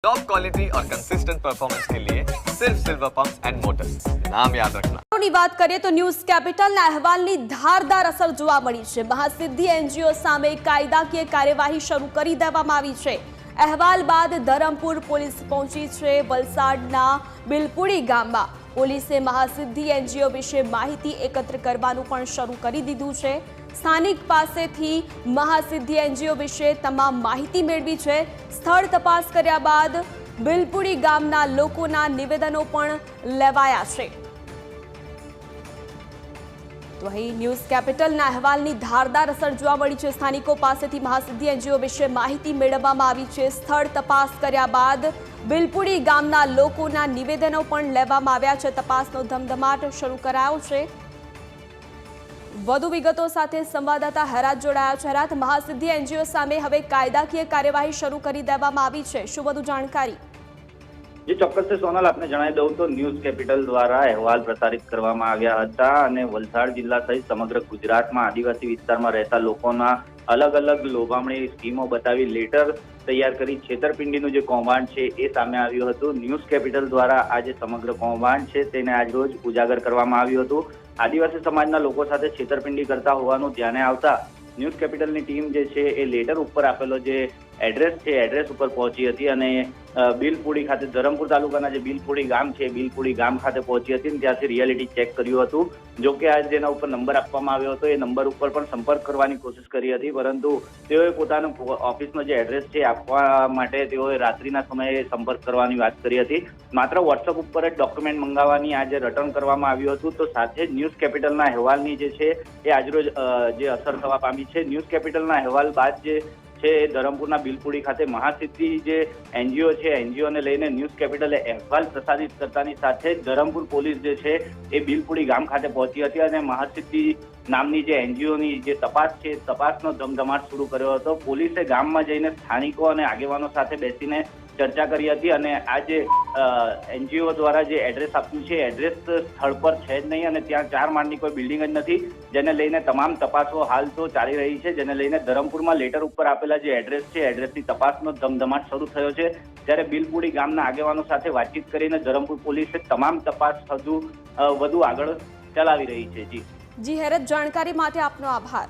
Top quality और consistent performance के लिए सिर्फ सिल्वर पंप्स एंड मोटर्स, नाम याद रखना। ની વાત કરીએ તો ન્યૂઝ કેપિટલના અહેવાલની ધારદાર અસર જોવા મળી છે। મહાસિદ્ધિ એનજીઓ સામે કાયદાકીય કાર્યવાહી શરૂ કરી દેવામાં આવી છે। અહેવાલ બાદ ધરમપુર પોલીસ પહોંચી છે। વલસાડના બિલપુડી ગામમાં પોલીસે મહાસિદ્ધિ એનજીઓ વિશે માહિતી એકત્ર કરવાનું પણ શરૂ કરી દીધું છે। સ્થાનિક પાસેથી મહાસિદ્ધિ એનજીઓ વિશે તમામ માહિતી મેળવી છે। સ્થળ તપાસ કર્યા બાદ બિલપુડી ગામના લોકોના નિવેદનો પણ લેવાયા છે। તો અહીં ન્યૂઝ કેપિટલના અહેવાલની ધારદાર અસર જોવા મળી છે। સ્થાનિકો પાસેથી મહાસિદ્ધિ એનજીઓ વિશે માહિતી મેળવવામાં આવી છે। સ્થળ તપાસ કર્યા બાદ બિલપુડી ગામના લોકોના નિવેદનો પણ લેવામાં આવ્યા છે। તપાસનો ધમધમાટ શરૂ કરાયો છે। વધુ વિગતો સાથે સંવાદદાતા હેરાત જોડાયા છે। હેરાત, મહાસિદ્ધિ એનજીઓ સામે હવે કાયદાકીય કાર્યવાહી શરૂ કરી દેવામાં આવી છે, શું વધુ જાણકારી? જે ચોક્કસ સોનલ આપને જણાવી દઉં તો ન્યૂઝ કેપિટલ દ્વારા અહેવાલ પ્રસારિત કરવામાં આવ્યા હતા અને વલસાડ જિલ્લા સહિત સમગ્ર ગુજરાતમાં આદિવાસી વિસ્તારમાં રહેતા લોકોના અલગ અલગ લોભામણી સ્કીમો બતાવી લેટર તૈયાર કરી છેતરપિંડીનું જે કૌભાંડ છે એ સામે આવ્યું હતું। ન્યૂઝ કેપિટલ દ્વારા આ જે સમગ્ર કૌભાંડ છે તેને આજરોજ ઉજાગર કરવામાં આવ્યું હતું। આદિવાસી સમાજના લોકો સાથે છેતરપિંડી કરતા હોવાનું ધ્યાને આવતા ન્યૂઝ કેપિટલની ટીમ જે છે એ લેટર ઉપર આપેલો જે એડ્રેસ છે એડ્રેસ ઉપર પહોંચી હતી અને બિલપુડી ખાતે ધરમપુર તાલુકાના જે બિલપુડી ગામ છે બિલપુડી ગામ ખાતે પહોંચી હતી અને ત્યાંથી રિયાલિટી ચેક કર્યું હતું। જો કે આજ જેના ઉપર નંબર આપવામાં આવ્યો હતો એ નંબર ઉપર પણ સંપર્ક કરવાની કોશિશ કરી હતી, પરંતુ તેઓએ પોતાનો ઓફિસનો જે એડ્રેસ છે આપવા માટે તેઓએ રાત્રિના સમયે સંપર્ક કરવાની વાત કરી હતી। માત્ર વોટ્સઅપ ઉપર જ ડોક્યુમેન્ટ મંગાવવાની આજે રિટર્ન કરવામાં આવ્યું હતું। તો સાથે જ ન્યૂઝ કેપિટલના અહેવાલની જે છે એ આજરોજ જે અસર થવા પામી છે। ન્યૂઝ કેપિટલના અહેવાલ બાદ જે છે ધરમપુરના બિલપુડી ખાતે મહાસિદ્ધિ જે એનજીઓ છે એનજીઓને લઈને ન્યૂઝ કેપિટલે અહેવાલ પ્રસારિત કરતાની સાથે જ ધરમપુર પોલીસ જે છે એ બિલપુડી ગામ ખાતે પહોંચી હતી અને મહાસિદ્ધિ નામની જે એનજીઓની જે તપાસ છે તપાસનો ધમધમાટ શરૂ કર્યો હતો। પોલીસે ગામમાં જઈને સ્થાનિકો અને આગેવાનો સાથે બેસીને ચર્ચા કરી હતી અને આ જે એનજીઓ દ્વારા જે એડ્રેસ આપ્યું છે એડ્રેસ સ્થળ પર છે જ નહીં અને ત્યાં 4 માળની કોઈ બિલ્ડિંગ જ નથી, જેને લઈને તમામ તપાસો હાલ તો ચાલી રહી છે। જેને લઈને ધરમપુરમાં લેટર ઉપર આપેલા જે એડ્રેસ છે એડ્રેસની તપાસનો ધમધમાટ શરૂ થયો છે। ત્યારે બિલપુડી ગામના આગેવાનો સાથે વાતચીત કરીને ધરમપુર પોલીસે તમામ તપાસ વધુ આગળ ચલાવી રહી છે। જી હેરત, જાણકારી માટે આપનો આભાર।